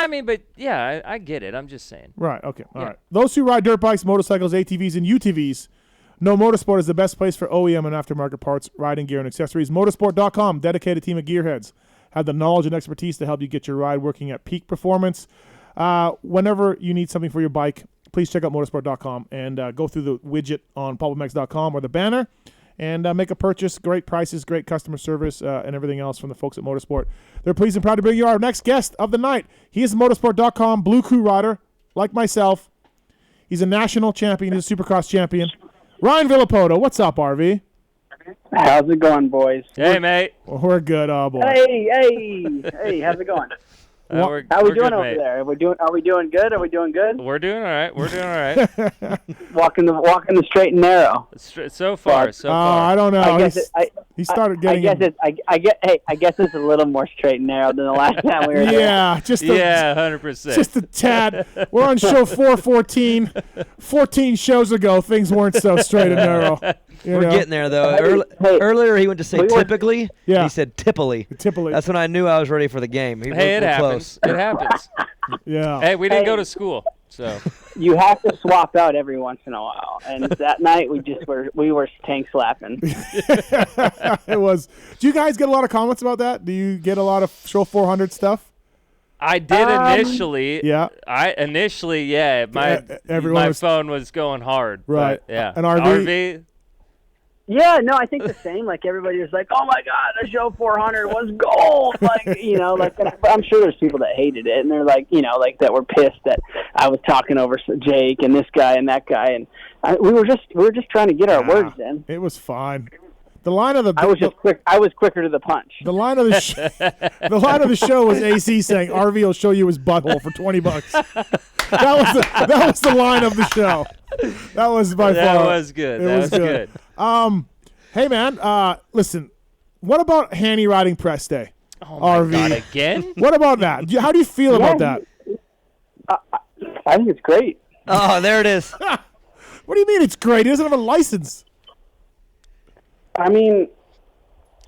I mean, but yeah, I get it. I'm just saying. Right. Okay. All right. Those who ride dirt bikes, motorcycles, ATVs, and UTVs know Motorsport is the best place for OEM and aftermarket parts, riding gear, and accessories. Motorsport.com, dedicated team of gearheads, have the knowledge and expertise to help you get your ride working at peak performance. Whenever you need something for your bike, please check out motorsport.com and go through the widget on PulpMX.com or the banner and make a purchase. Great prices, great customer service, and everything else from the folks at Motorsport. They're pleased and proud to bring you our next guest of the night. He is a motorsport.com Blue Crew rider, like myself. He's a national champion. He's a Supercross champion. Ryan Villopoto. What's up, RV? How's it going, boys? Hey, mate. We're good. Oh, boy. Hey, how's it going? How we doing over there? Are we doing good? Are we doing good? We're doing all right. Walking the straight and narrow. So far. I don't know. He started getting. I guess it's a little more straight and narrow than the last time we were there. Yeah, 100%. Just a tad. We're on show 414. 14 shows ago, things weren't so straight and narrow. We're getting there, though. Earlier, he went to say typically. Yeah. He said tippily. Tippily. That's when I knew I was ready for the game. It happens. It happens. Yeah. Hey, we didn't go to school, so. You have to swap out every once in a while, and that night we were tank slapping. It was. Do you guys get a lot of comments about that? Do you get a lot of show 400 stuff? I did initially. Yeah. My phone was going hard. Right. But, yeah. An RV. Yeah, no, I think the same. Like, everybody was like, "Oh my God, the show 400 was gold!" I'm sure there's people that hated it, and they're like, that were pissed that I was talking over Jake and this guy and that guy, and we were just trying to get our words in. It was fine. The line of the I was quicker to the punch. The line of the show was AC saying RV will show you his butthole for $20. That was the line of the show. That was by far. That was good. That was good. Hey man, listen. What about Hanny riding press day? Oh my RV. God, again? What about that? How do you feel about that? I think it's great. Oh, there it is. What do you mean it's great? He doesn't have a license. I mean,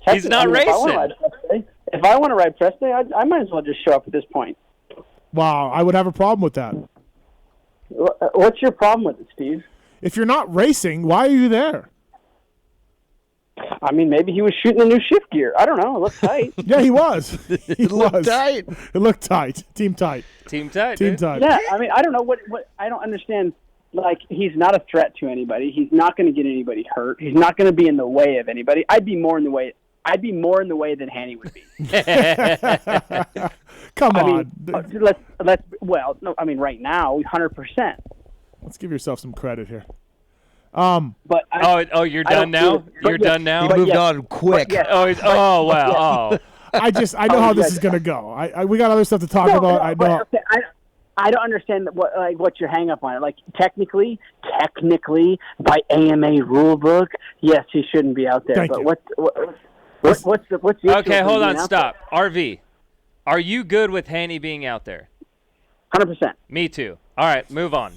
he's not racing. If I want to ride press day, I might as well just show up at this point. Wow, I would have a problem with that. What's your problem with it, Steve? If you're not racing, why are you there? I mean, maybe he was shooting the new shift gear. I don't know. It looked tight. Yeah, he was. It looked tight. It looked tight. Team tight. Team tight. Yeah, I mean, I don't know what I don't understand. Like, he's not a threat to anybody. He's not going to get anybody hurt. He's not going to be in the way of anybody. I'd be more in the way than Hanny would be. Come on. Right now, 100%. Let's give yourself some credit here. But you're done now? You're done now? He moved on quick. Yes, wow. Oh. I know how this is going to go. We got other stuff to talk about. I don't understand what's your hang up on it. Like, technically, by AMA rule book, yes, he shouldn't be out there. Thank you. What's the Okay, hold on, stop. RV, are you good with Haney being out there? 100%. Me too. All right, move on.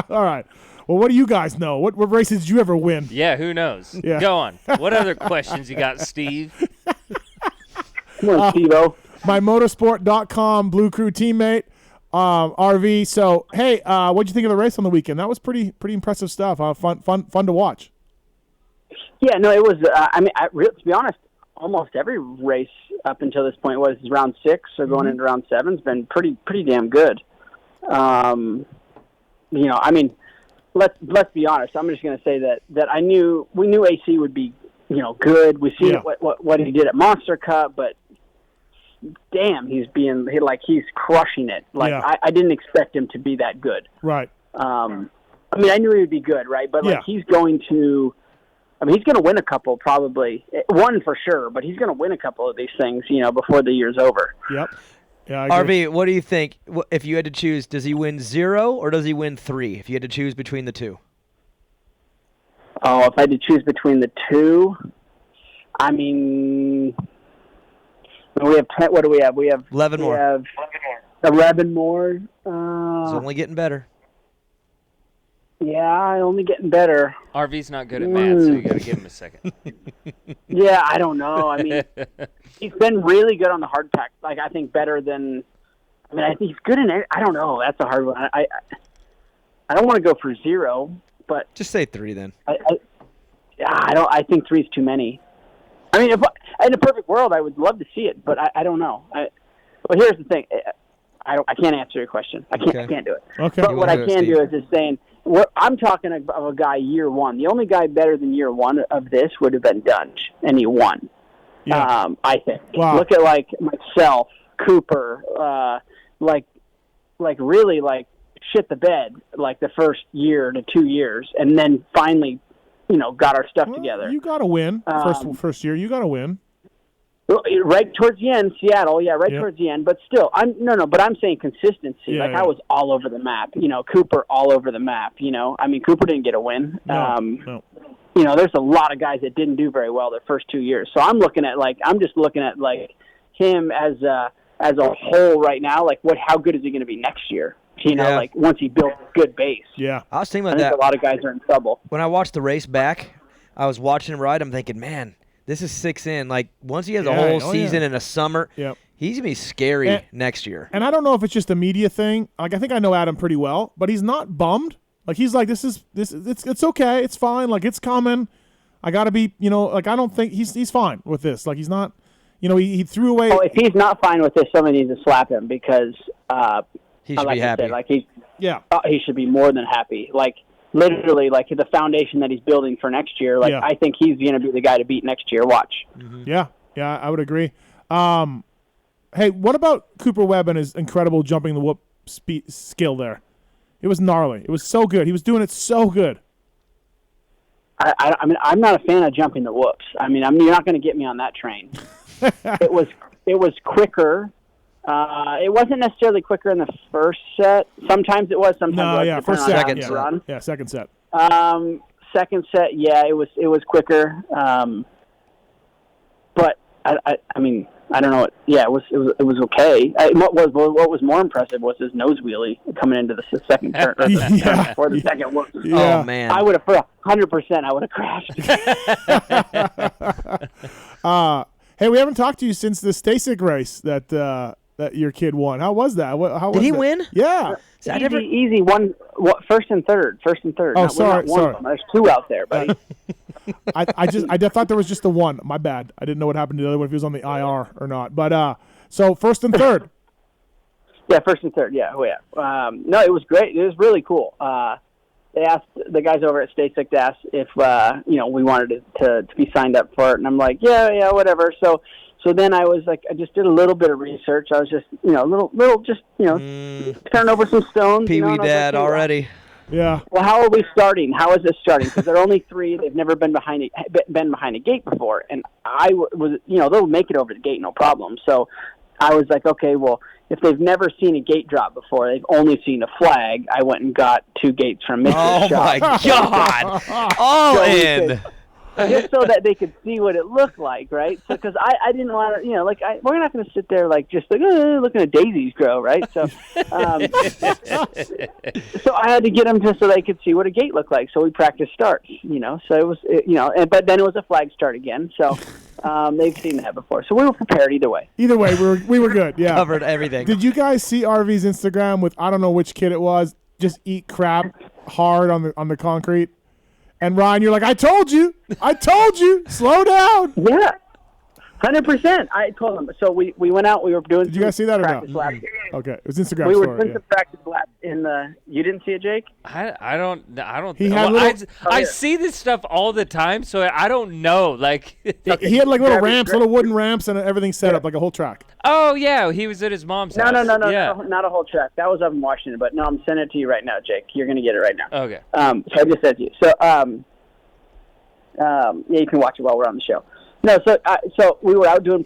All right. Well, what do you guys know? What races did you ever win? Yeah, who knows? Yeah. Go on. What other questions you got, Steve? Come on, Steve-O. My motorsport.com Blue Crew teammate, RV. So, hey, what'd you think of the race on the weekend? That was pretty impressive stuff. Fun to watch. Yeah, no, it was. To be honest, almost every race up until this point was round 6, so going into round 7 has been pretty damn good. Let's be honest. I'm just going to say that we knew AC would be, good. We see what he did at Monster Cup, but damn, he's crushing it. I didn't expect him to be that good. Right. I knew he would be good, right? But he's going to win a couple, probably one for sure. But he's going to win a couple of these things, before the year's over. Yep. Yeah, I agree. RV, what do you think? If you had to choose, does he win 0 or does he win 3? If you had to choose between the two. Oh, if I had to choose between the two, I mean, we have what do we have? We have 11 more. We have 11 more. It's only getting better. Yeah, only getting better. RV's not good at math, so you got to give him a second. Yeah, I don't know. I mean, he's been really good on the hard pack. I think better than I mean, I think he's good in it. I don't know. That's a hard one. I don't want to go for 0, but Just say 3 then. I think 3 is too many. I mean, if in a perfect world, I would love to see it, but I don't know. But here's the thing: I can't answer your question. I can't do it. Okay. But You what wanna I do it, can do Steve? is just saying I'm talking of a guy year 1. The only guy better than year 1 of this would have been Dunge, and he won. Yeah. I think. Wow. Look at like myself, Cooper, like really like shit the bed like the first year to 2 years, and then finally, got our stuff together. You got to win first year. You got to win. Right towards the end, Seattle, towards the end. But still, but I'm saying consistency. Yeah, I was all over the map. Cooper all over the map. I mean, Cooper didn't get a win. No. There's a lot of guys that didn't do very well their first 2 years. So I'm just looking at him as a whole right now. How good is he going to be next year? Once he builds a good base. Yeah. I was thinking I about think that. a lot of guys are in trouble. When I watched the race back, I was watching him ride. I'm thinking, man, this is 6 in. Once he has a whole season in a summer, Yep. he's going to be scary next year. And I don't know if it's just a media thing. I think I know Adam pretty well, but he's not bummed. He's like, it's okay, it's fine. It's coming. I got to be, I don't think he's fine with this. He's not, he threw away. Oh, if he's not fine with this, somebody needs to slap him because He should be happy. He should be more than happy. Literally, the foundation that he's building for next year. I think he's going to be the guy to beat next year. Watch. Mm-hmm. Yeah, I would agree. Hey, what about Cooper Webb and his incredible jumping the whoop skill there? It was gnarly. It was so good. He was doing it so good. I mean, I'm not a fan of jumping the whoops. I mean, you're not going to get me on that train. It was quicker. It wasn't necessarily quicker in the first set. Sometimes it was. Sometimes it was. First set. Second set. Run. Yeah, second set. Second set, it was quicker. But I mean, I don't know. It was okay. What was more impressive was his nose wheelie coming into the second turn or the second whoop. Yeah. Oh man, I would have for 100%. I would have crashed. Hey, we haven't talked to you since the Stasic race that your kid won. How was that? Did he win? Yeah. Easy. First and third. Oh, sorry. There's 2 out there, buddy. I thought there was just the one. My bad. I didn't know what happened to the other one, if he was on the IR or not. But so first and third. Yeah, first and third. Yeah. Oh, yeah. No, it was great. It was really cool. They asked the guys over at Stasic to ask if we wanted to be signed up for it, and I'm like, yeah, whatever. So then I was like, I just did a little bit of research. I was just turn over some stones. Pee-wee dad already. Yeah. Well, how are we starting? How is this starting? Because they're only 3. They've never been behind a gate before, and I was, they'll make it over the gate, no problem. So I was like, okay, well, if they've never seen a gate drop before, they've only seen a flag. I went and got 2 gates from Mr. Oh Shop. my God! All in. Just so that they could see what it looked like, right? So, because I didn't want to, we're not going to sit there looking at daisies grow, right? So, so I had to get them just so they could see what a gate looked like. So we practiced starts, So it was, but then it was a flag start again. So they've seen that before. So we were prepared either way. Either way, we were good. Yeah. Covered everything. Did you guys see RV's Instagram with, I don't know which kid it was, just eat crap hard on the concrete? And Ryan, you're like, I told you, slow down. Yeah, 100%. I told them. So we went out. We were doing. Did you guys see that or practice no? laps. Okay, it was Instagram We were story. doing some practice laps in the. You didn't see it, Jake? I don't. He had I see this stuff all the time, so I don't know. He had little ramps, little wooden ramps, and everything set up like a whole track. Oh yeah, he was at his mom's house. No, Yeah. not a whole track. That was up in Washington, but no, I'm sending it to you right now, Jake. You're gonna get it right now. Okay. So I just said to you. So you can watch it while we're on the show. No, so we were out doing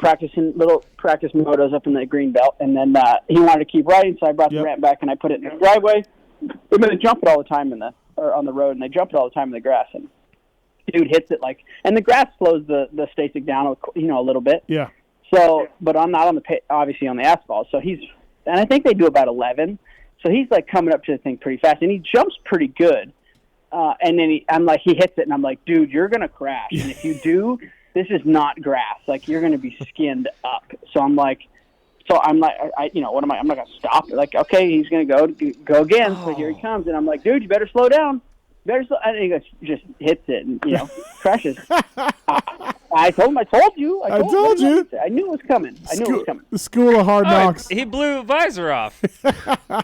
little practice motos up in the green belt, and then he wanted to keep riding, so I brought the ramp back and I put it in the driveway. They're going to jump it all the time on the road, and they jump it all the time in the grass, and dude hits it and the grass slows the Stasic down a little bit. Yeah. So, but I'm not obviously on the asphalt. So and I think they do about 11. So he's coming up to the thing pretty fast, and he jumps pretty good. And then he hits it, and I'm like, dude, you're gonna crash, and if you do, this is not grass. You're gonna be skinned up. So I'm like, So I'm like, what am I? I'm not gonna stop. Like, okay, he's gonna go again. So here he comes, and I'm like, dude, you better slow down. And he goes, just hits it and crashes. I told him. I told you. I told you. I knew it was coming. The school of hard knocks. He blew visor off.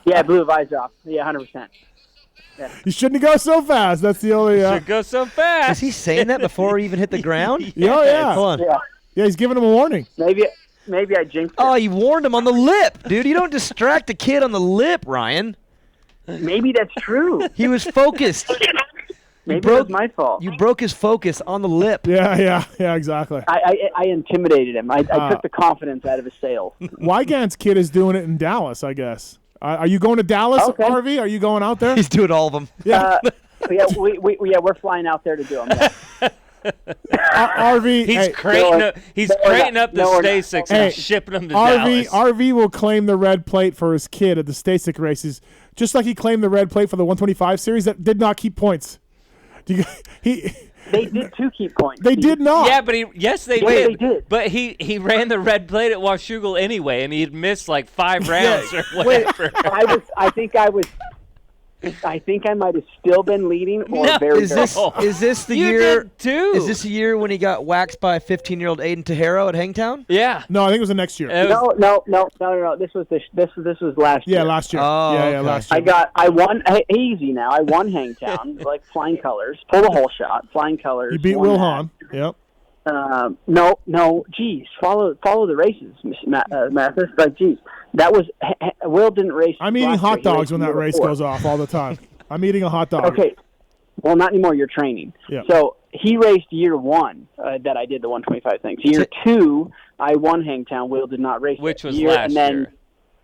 Yeah, blew a visor off. Yeah, 100%. Yeah. You shouldn't go so fast. That's the only. Should go so fast. Is he saying that before he even hit the ground? Yeah, oh, yeah. Hold on. Yeah, he's giving him a warning. Maybe I jinxed it. Oh, you warned him on the lip, dude. You don't distract a kid on the lip, Ryan. Maybe that's true. He was focused. Maybe it was my fault. You broke his focus on the lip. Yeah, exactly. I intimidated him. I took the confidence out of his sails. Wygant's kid is doing it in Dallas, I guess. Are you going to Dallas, Okay. RV? Are you going out there? He's doing all of them. Yeah. We're flying out there to do them. Yeah. RV. He's hey, crating up. He's crating up the No, we're not. Stasics Hey, and shipping them to RV Dallas. RV will claim the red plate for his kid at the Stasic races, just like he claimed the red plate for the 125 series that did not keep points. They did too keep points. They did not. Yeah, but they they did. did. But he ran the red plate at Washougal anyway, and he'd missed like 5 rounds or whatever. I think I might have still been leading or No. very Is this Oh. is this the You year? did too. Is this the year when he got waxed by 15-year-old Aiden Tejero at Hangtown? Yeah. No, I think it was the next year. It was- No. This was last year. Yeah, last year. Oh, yeah, okay. last year. I won easy now. I won Hangtown, like flying colors, pulled a whole shot, flying colors. You beat won Will that. Hahn. Yep. No, geez, follow the races, Mathis. Like, geez, that was Will didn't race. I'm eating last year. hot He dogs raced when the that year race before. goes off all the time. I'm eating a hot dog. Okay, well, not anymore. You're training. Yeah. So he raced year 1 that I did the 125 things. Year 2, I won Hangtown. Will did not race. Which that was year, last and then, year.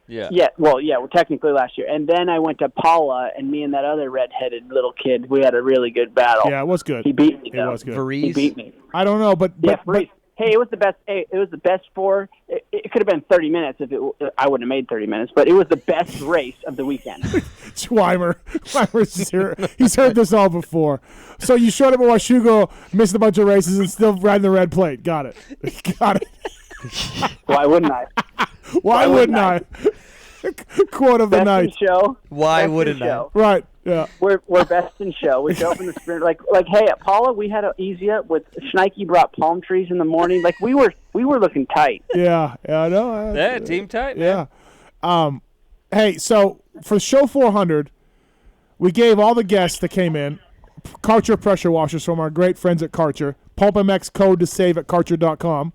Yeah. Yeah, well, technically last year. And then I went to Paula, and me and that other redheaded little kid, we had a really good battle. Yeah, it was good. He beat me. It though. was good. He Varese? beat me. I don't know, but Yeah, hey, it was the best. Hey, it was the best for. It could have been 30 minutes if I wouldn't have made 30 minutes, but it was the best race of the weekend. Weimer's just here. He's heard this all before. So you showed up at Washougal, missed a bunch of races, and still riding the red plate. Got it. Got it. Why wouldn't I? Why wouldn't I? Quote of the Best night. in show. Why Best in wouldn't I? show. Right. Yeah. We're best in show. We show up in the sprint like hey at Paula we had a easy up with Schneike brought palm trees in the morning. Like we were looking tight. Yeah. I know. Yeah, team tight, man. Yeah. Hey, so for show 400, we gave all the guests that came in Karcher pressure washers from our great friends at Karcher. PulpMX code to save at Karcher.com,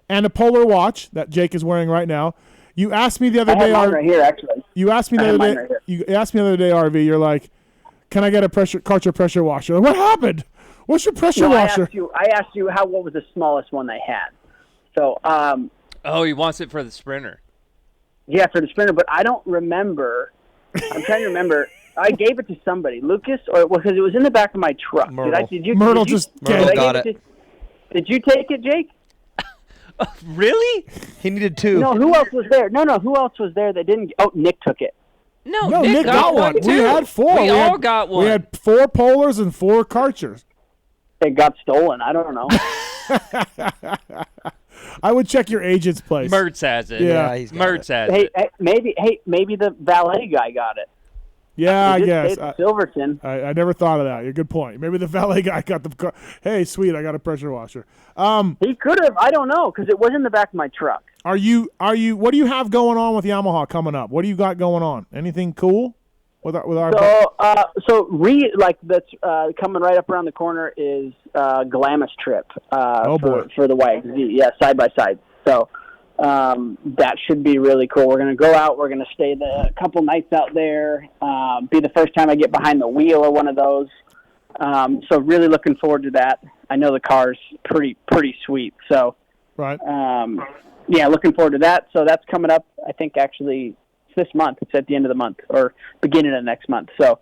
and a Polar watch that Jake is wearing right now. You asked me the other I have day. mine right here actually. You asked me the I have other mine day. right here. You asked me the other day, RV. You're like, "Can I get a Karcher pressure washer?" What happened? What's your pressure No, washer? I asked you what was the smallest one they had. So Oh, he wants it for the sprinter. yeah, for the sprinter, but I don't remember. I'm trying to remember. I gave it to somebody, Lucas, or because it was in the back of my truck. Myrtle. Myrtle just Myrtle gave it. got it. Did you take it, Jake? Really? He needed 2. No, who else was there? No, who else was there that didn't? Oh, Nick took it. No, No, Nick got one. too. We had 4. We all had, got one. We had 4 Polars and 4 Karchers. It got stolen. I don't know. I would check your agent's place. Mertz has it. Yeah. he's got Mertz has hey, it. maybe the valet guy got it. Yeah, I He did guess. say it's Silverton. I never thought of that. You're a good point. Maybe the valet guy got the car. Hey, sweet, I got a pressure washer. He could have. I don't know because it was in the back of my truck. Are you? What do you have going on with Yamaha coming up? What do you got going on? Anything cool with our? That's coming right up around the corner is Glamis trip. Boy. For the YXZ, yeah, side by side. So that should be really cool. We're gonna go out. We're gonna stay a couple nights out there. Be the first time I get behind the wheel of one of those. So really looking forward to that. I know the car's pretty sweet. So Right. yeah, looking forward to that. So that's coming up. I think actually it's this month. It's at the end of the month or beginning of next month. So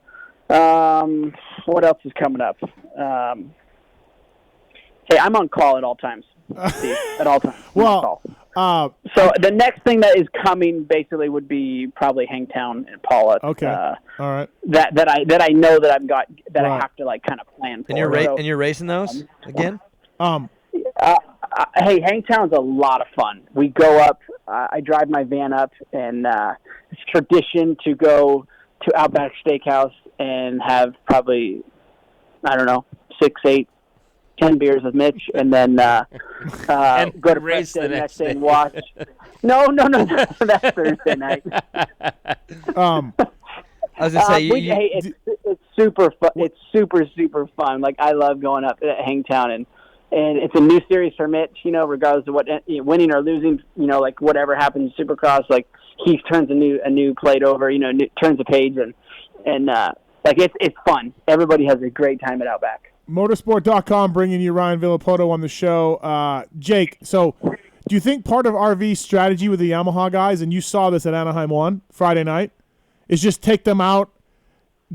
what else is coming up? Hey, I'm on call at all times. Steve, at all times. I'm on Well, call. So the next thing that is coming basically would be probably Hangtown and Paula. okay. All right. That I know that I've got that I Right. have to like kind of plan for. And you're So, and you're racing those again? Hey, Hangtown's a lot of fun. We go up. I drive my van up, and it's tradition to go to Outback Steakhouse and have probably, I don't know, 6, 8, 10 beers with Mitch, and then and go to race Preston the next day day. and watch. No, that's Thursday night. I was gonna say, it's super fun. It's super fun. Like, I love going up at Hangtown, and it's a new series for Mitch. Regardless of what winning or losing, like whatever happens in Supercross, like he turns a new plate over. Turns a page, and like it's fun. Everybody has a great time at Outback. Motorsport.com bringing you Ryan Villopoto on the show. Jake, so do you think part of RV's strategy with the Yamaha guys, and you saw this at Anaheim 1 Friday night, is just take them out,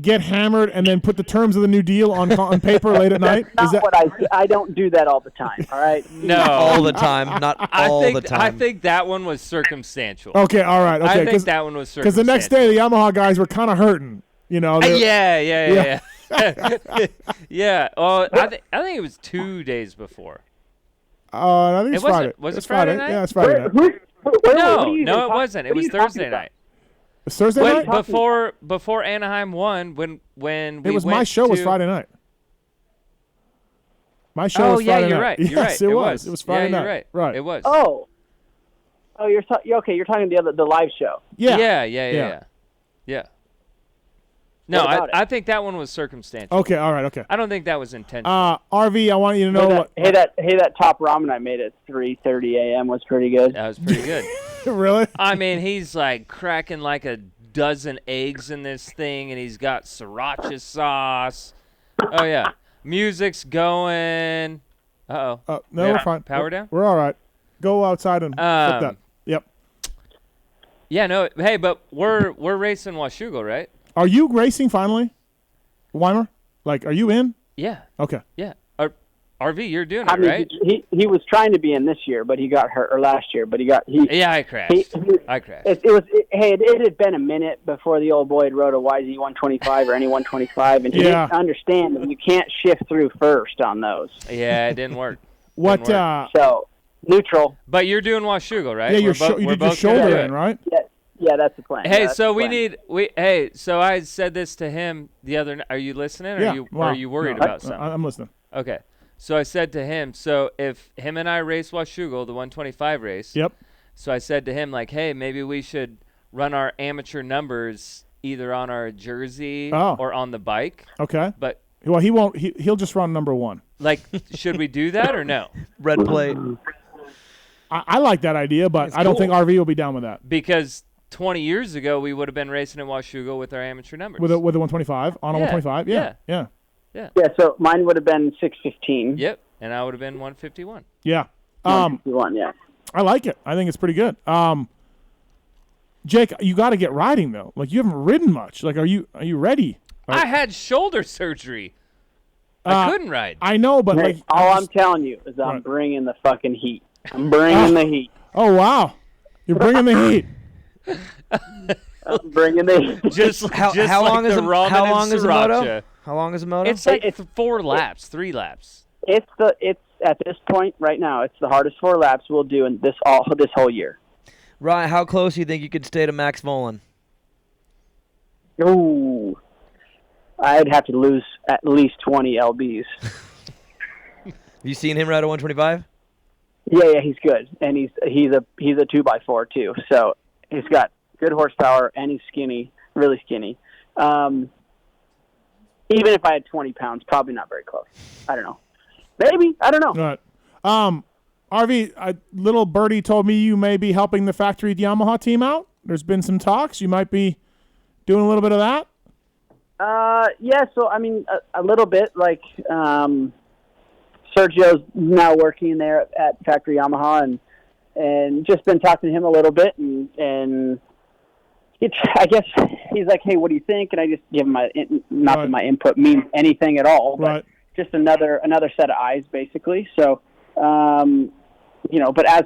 get hammered, and then put the terms of the new deal on paper late at night? That's not what I don't do that all the time, all right? No. all the time, not all the time. I think that one was circumstantial. Okay, all right. Okay, I think that one was circumstantial. because the next day the Yamaha guys were kind of hurting. Yeah. Yeah. Well, I think it was 2 days before. I think it's Friday. Was it Friday night? Yeah, it's Friday night. No, it wasn't. It was Thursday night. It's Thursday night? Before Anaheim won, when we It was went my show was to- Friday night. My show was Friday night. You're right. Yes, You're right. it was. It was Friday night. You're right. Right. It was. Oh, you're talking the live show. Yeah. Yeah. No, What about I think that one was circumstantial. Okay, all right, okay. I don't think that was intentional. RV, I want you to know what. That top ramen I made at 3:30 a.m. was pretty good. That was pretty good. Really? I mean, he's like cracking like a dozen eggs in this thing, and he's got sriracha sauce. Oh yeah, music's going. No, Yeah, we're fine. power down? We're all right. Go outside and flip that. Yep. Yeah, no. Hey, but we're racing Washougal, right? Are you racing finally, Weimer? Like, are you in? Yeah. Okay. Yeah. RV, you're doing it, I mean, right? he was trying to be in this year, but he got hurt, or last year, but Yeah, I crashed. I crashed. It had been a minute before the old boy had rode a YZ 125 or any 125, and he didn't understand that you can't shift through first on those. Yeah, it didn't work. What? So neutral. But you're doing Washougal, right? Yeah, you we're did your both shoulder gonna do in, it. right? Yeah, that's the plan. Hey, Yeah, so that's the plan. Hey, so I said this to him the other night. Are you listening? Yeah. Are you worried about something? I'm listening. Okay. So I said to him, so if him and I race Washougal, the 125 race. Yep. So I said to him, like, hey, maybe we should run our amateur numbers either on our jersey or on the bike. Okay. But Well, he won't. He'll just run number 1. like, should we do that or no? Red plate. I like that idea, but I don't think RV will be down with that. Because 20 years ago, we would have been racing in Washougal with our amateur numbers. With a 125 on a 125. Yeah. Yeah, so mine would have been 615. Yep, and I would have been 151. Yeah. 151, yeah. I like it. I think it's pretty good. Jake, you got to get riding though. Like, you haven't ridden much. Like, are you ready? I had shoulder surgery. I couldn't ride. I know, but Hey, like, all I'm telling you is I'm bringing the fucking heat. I'm bringing the heat. oh wow, you're bringing the heat. I'm bringing the heat. Just How like long is the ramen how and long is the sriracha. moto? How long is the moto? It's like It's 4 laps, 3 laps. It's at this point right now, it's the hardest 4 laps we'll do in this whole year. Ryan, how close do you think you could stay to Max Volan? Ooh, I'd have to lose at least 20 lbs. Have you seen him ride a 125? Yeah, he's good, and he's a 2x4 too. So he's got good horsepower, and he's skinny, really skinny. Even if I had 20 pounds, probably not very close. I don't know. Maybe, I don't know. All right. RV, a little birdie told me you may be helping the factory Yamaha team out. There's been some talks. You might be doing a little bit of that. Yeah. So I mean, a little bit. Like Sergio's now working there at Factory Yamaha, and just been talking to him a little bit, and I guess he's like, hey, what do you think? And I just give him not that my input means anything at all, but just another set of eyes, basically. So, but as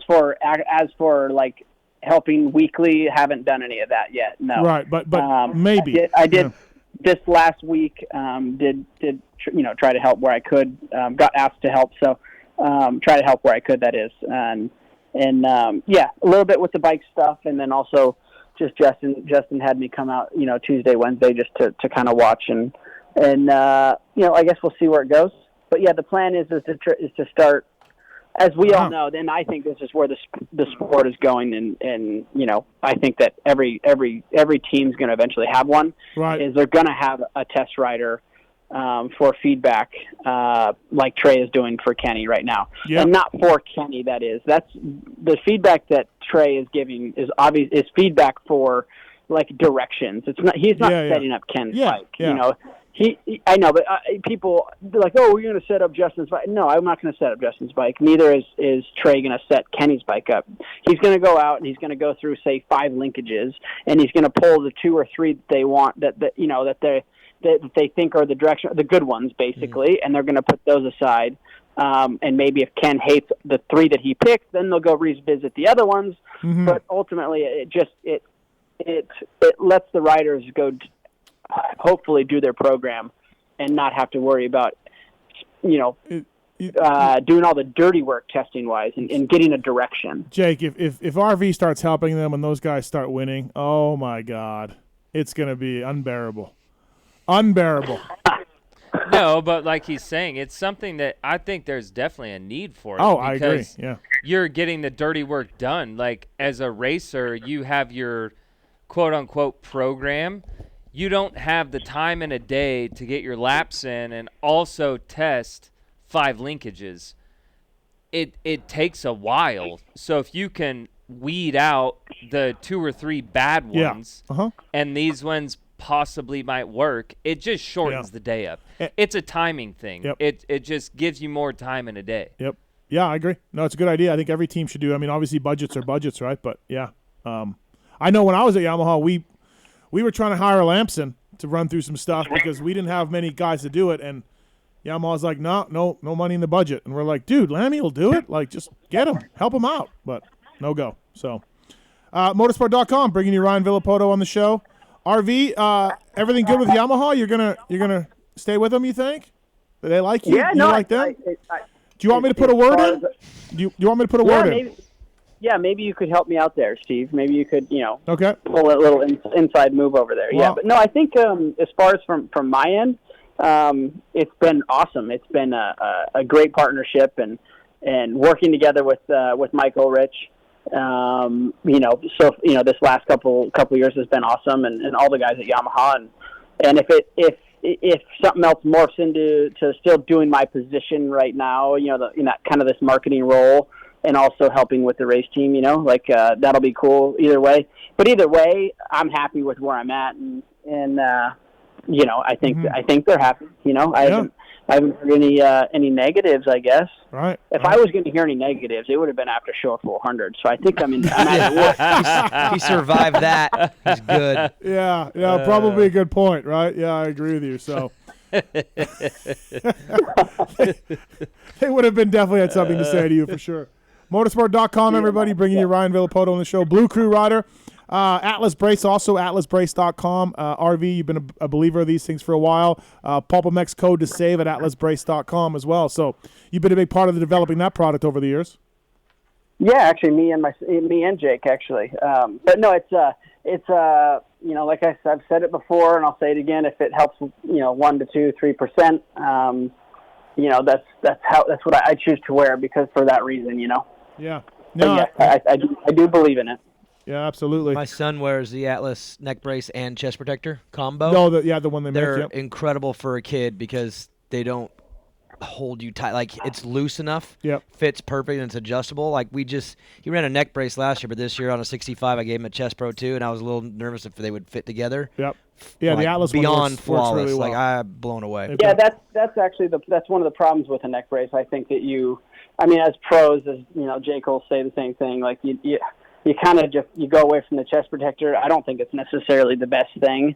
for like helping weekly, haven't done any of that yet. No. Right, but maybe I did this last week. Did try to help where I could. Got asked to help. So, try to help where I could. That is, and yeah, a little bit with the bike stuff, and then also just Justin had me come out, Tuesday, Wednesday, just to kind of watch and I guess we'll see where it goes. But yeah, the plan is to start. As we all know, then I think this is where the sport is going, and I think that every team's going to eventually have one. Right. Is they're going to have a test rider for feedback, like Trey is doing for Kenny right now, and not for Kenny. That's the feedback that Trey is giving is obvious. Is feedback for like directions. It's not. He's not setting up Ken's bike. Yeah. I know, but people they're like, "Oh, we're going to set up Justin's bike." No, I'm not going to set up Justin's bike. Neither is Trey going to set Kenny's bike up. He's going to go out and he's going to go through, say, 5 linkages, and he's going to pull the 2 or 3 that they want that they think are the direction, the good ones, basically, and they're going to put those aside. And maybe if Ken hates the 3 that he picked, then they'll go revisit the other ones. Mm-hmm. But ultimately, it lets the riders go. Hopefully do their program and not have to worry about, doing all the dirty work testing wise and getting a direction. Jake, if RV starts helping them and those guys start winning, oh my God, it's going to be unbearable. Unbearable. No, but like he's saying, it's something that I think there's definitely a need for it. Oh, I agree. Yeah. You're getting the dirty work done. Like as a racer, you have your quote unquote program. You don't have the time in a day to get your laps in and also test 5 linkages. It takes a while. So if you can weed out the 2 or 3 bad ones, and these ones possibly might work, it just shortens the day up. It's a timing thing. Yep. It just gives you more time in a day. Yep. Yeah, I agree. No, it's a good idea. I think every team should do. I mean, obviously budgets are budgets, right? But yeah, I know when I was at Yamaha, we were trying to hire Lamson to run through some stuff because we didn't have many guys to do it, and Yamaha's like, no money in the budget, and we're like, dude, Lammy will do it. Like, just get him, help him out, but no go. So, motorsport.com bringing you Ryan Villopoto on the show. RV, everything good with Yamaha? You're gonna stay with them? You think? Do they like you? Yeah, you like them? Do you want me to put a word in? Do you want me to put a word in? Yeah, maybe you could help me out there, Steve. Maybe you could, okay, pull a little inside move over there. Well, yeah, but no, I think as far as from my end, it's been awesome. It's been a great partnership and working together with Mike Ulrich. This last couple years has been awesome, and all the guys at Yamaha, and if something else morphs into still doing my position right now, in that kind of this marketing role. And also helping with the race team, that'll be cool either way. But either way, I'm happy with where I'm at, and I think they're happy. I haven't heard any negatives, I guess. Right. If I was going to hear any negatives, it would have been after show 400. So I think I'm He survived that. He's good. Yeah, probably a good point, right? Yeah, I agree with you. So. They would have been definitely had something to say to you for sure. Motorsport.com, everybody, bringing you Ryan Villopoto on the show. Blue Crew Rider. Atlas Brace, also atlasbrace.com. RV, you've been a believer of these things for a while. PulpMX code to save at atlasbrace.com as well. So you've been a big part of developing that product over the years. Yeah, actually, me and Jake, actually. But no, it's like I've said it before, and I'll say it again. If it helps, 1 to 2, 3%, that's what I choose to wear because for that reason, Yeah. No, I do believe in it. Yeah, absolutely. My son wears the Atlas neck brace and chest protector combo. No, the one they They're make. Yep. incredible for a kid because they don't hold you tight. Like, it's loose enough. Yep. Fits perfect and it's adjustable. Like, he ran a neck brace last year, but this year on a 65, I gave him a chest pro too, and I was a little nervous if they would fit together. Yep. Yeah, like, the Atlas beyond one works flawless. really well. Like, I'm blown away. Yeah, that's actually that's one of the problems with a neck brace. I think that as pros, as Jake will say the same thing. Like you kind of just you go away from the chest protector. I don't think it's necessarily the best thing.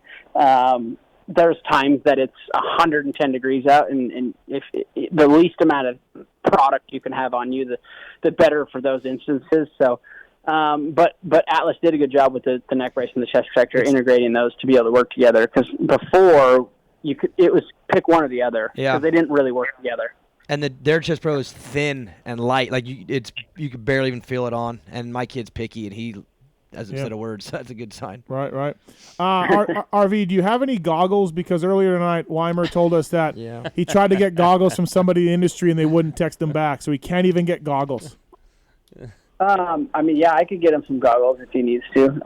There's times that it's 110 degrees out, and if the least amount of product you can have on you, the better for those instances. So, but Atlas did a good job with the neck brace and the chest protector, integrating those to be able to work together. Because before it was pick one or the other, because they didn't really work together. And their chest pro is thin and light. Like you could barely even feel it on. And my kid's picky, and he hasn't said a word, so that's a good sign. Right. RV, do you have any goggles? Because earlier tonight, Weimer told us that he tried to get goggles from somebody in the industry, and they wouldn't text him back, so he can't even get goggles. I mean, yeah, I could get him some goggles if he needs to.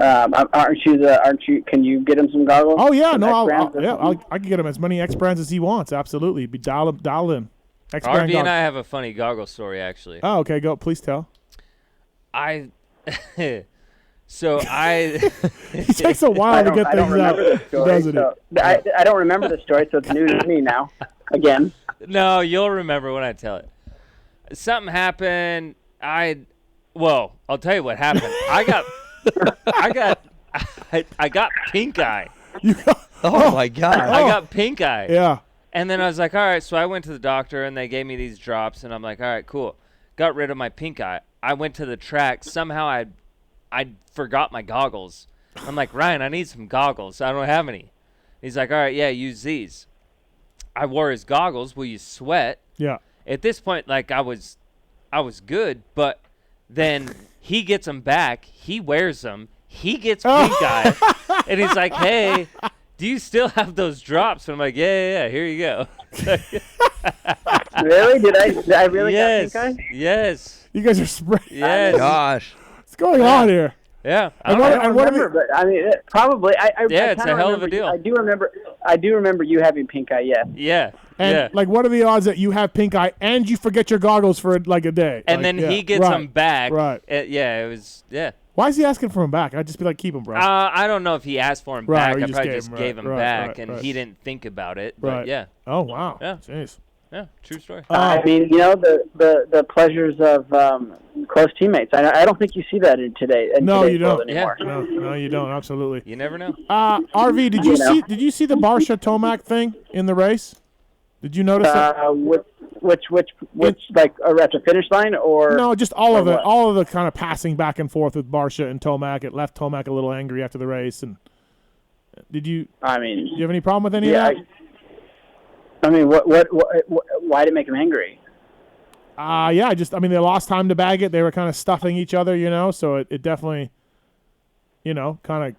Aren't you? Can you get him some goggles? Oh yeah, Some no, X-Brands? I can get him as many X brands as he wants. Absolutely, be dial in. RV and I have a funny goggle story actually. Oh, okay, go. Please tell. I He takes a while to get things out, doesn't he? I don't remember the story, so it's new to me now. Again. No, you'll remember when I tell it. Something happened. Well, I'll tell you what happened. I got pink eye. Oh my God. I got pink eye. Yeah. And then I was like, all right. So I went to the doctor, and they gave me these drops, and I'm like, all right, cool. Got rid of my pink eye. I went to the track. Somehow I forgot my goggles. I'm like, Ryan, I need some goggles. I don't have any. He's like, all right, yeah, use these. I wore his goggles. Will you sweat? Yeah. At this point, like I was good, but then he gets them back. He wears them. He gets pink eye, and he's like, "Hey, do you still have those drops?" And I'm like, "Yeah. Here you go." Really? Did I really Yes. get pink eye? Yes. You guys are spreading. Yes. Gosh. What's going on here? Yeah. I don't remember, but I mean, probably. It's kinda a hell of a remember- deal. I do remember you having pink eye. Yes. Yeah. And yeah. like, what are the odds that you have pink eye and you forget your goggles for like a day? And then he gets them back. Right. Yeah. It was. Yeah. Why is he asking for them back? I'd just be like, keep them, bro. I don't know if he asked for him Right, or back. you I probably just just gave gave him, him right, back, right, and right. he didn't think about it. But Right. yeah. Oh wow. Yeah. Jeez. Yeah. True story. I mean, the pleasures of close teammates. I don't think you see that in today's No, you world don't. anymore. No, you don't. Absolutely. You never know. RV, did you see the Barsha Tomac thing in the race? Did you notice that? Which like at the finish line or No, just all of it. what? All of the kind of passing back and forth with Barsha and Tomac. It left Tomac a little angry after the race. And do you have any problem with any of that? I mean, why did it make him angry? Yeah, they lost time to bag it. They were kind of stuffing each other, so it definitely, kind of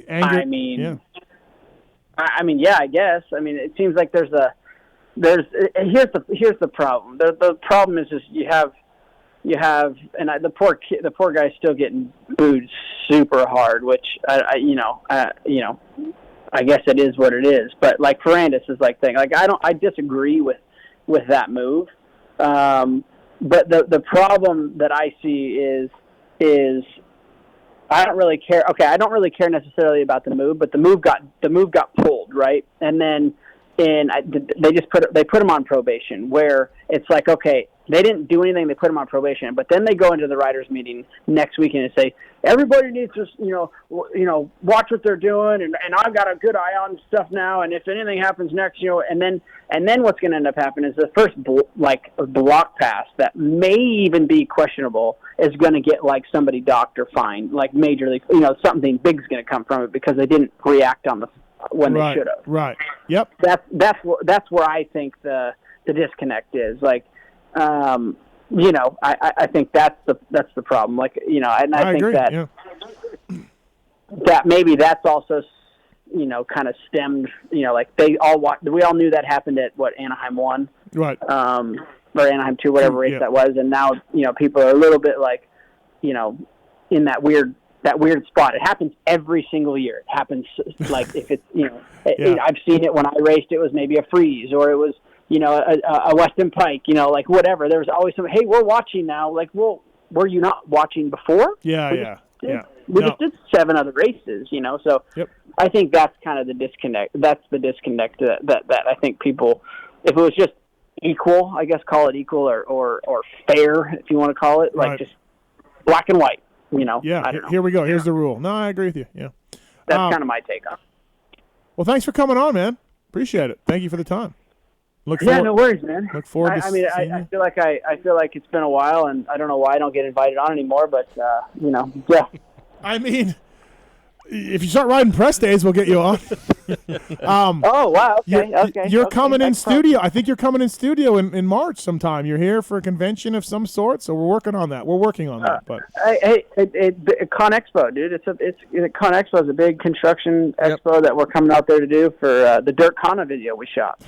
anger. I mean, yeah. I guess. I mean, it seems like here's the problem. The problem is just you have, and the poor guy's still getting booed super hard, which I guess it is what it is. But like Ferrandis is like thing. Like I disagree with that move. But the problem that I see is I don't really care. Okay, I don't really care necessarily about the move, but the move got pulled, right? And then they put him on probation, where it's like, okay, they didn't do anything, they put him on probation, but then they go into the writers' meeting next weekend and say everybody needs to watch what they're doing, and I've got a good eye on stuff now, and if anything happens next, and then what's going to end up happening is the first block pass that may even be questionable is going to get like somebody docked or fined, like major league, something big's going to come from it because they didn't react on when they should have. Right. Yep. That's where I think the disconnect is. Like, I think that's the problem. Like, and I think agree. that maybe that's also, kind of stemmed, like we all knew that happened at Anaheim 1. Right. Or Anaheim 2, whatever race that was. And now, people are a little bit like, in that weird spot. It happens every single year. It happens like if it's, I've seen it when I raced, it was maybe a freeze or it was, a Weston Pike, like whatever. There was always some, hey, we're watching now. Like, well, were you not watching before? Yeah. We just did 7 other races, so yep. I think that's kind of the disconnect. That's the disconnect that I think people, if it was just equal, I guess call it equal or fair, if you want to call it, like just black and white, Yeah, I don't know. Here we go. Here's the rule. No, I agree with you. Yeah. That's kind of my take on it. Well, thanks for coming on, man. Appreciate it. Thank you for the time. Look forward, no worries, man. Look forward to seeing I you. feel like I feel like it's been a while, and I don't know why I don't get invited on anymore, but yeah. I mean, If you start riding press days, we'll get you on. Oh wow. Okay. You're okay. coming in That's fine. studio. I think you're coming in studio in March sometime. You're here for a convention of some sort, so we're working on that. We're working on that. But Hey, Con Expo, dude. It's Con Expo is a big construction expo that we're coming out there to do for the Dirt Kana video we shot.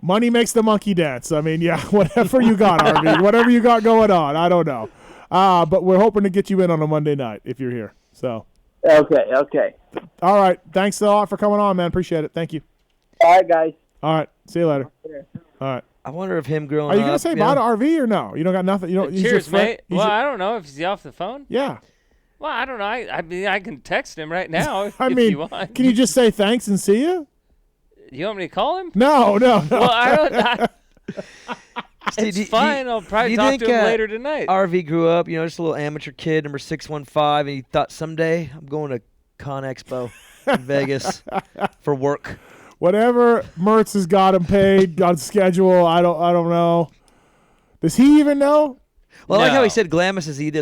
money makes the monkey dance. I mean, yeah, whatever you got, RV, whatever you got going on, I don't know. But we're hoping to get you in on a Monday night if you're here. So. Okay. All right. Thanks a lot for coming on, man. Appreciate it. Thanyou. All right, guys. All right. See you later. All right. I wonder if him growing Are you up. gonna say bye to RV or no? You don't got nothing. You don't. he's your Cheers, friend- mate. he's Well, your- I don't know if he's off the phone. yeah. Well, I don't know. I mean, I can text him right now if I mean, you want. can you just say thanks and see you? You want me to call him? No. Well, I don't. Steve, It's fine. I'll probably talk to him later tonight. RV grew up, just a little amateur kid, number 615, and he thought someday I'm going to Con Expo in Vegas for work. Whatever Mertz has got him paid on schedule. I don't know. Does he even know? Well, I like how he No. said Glamis is he did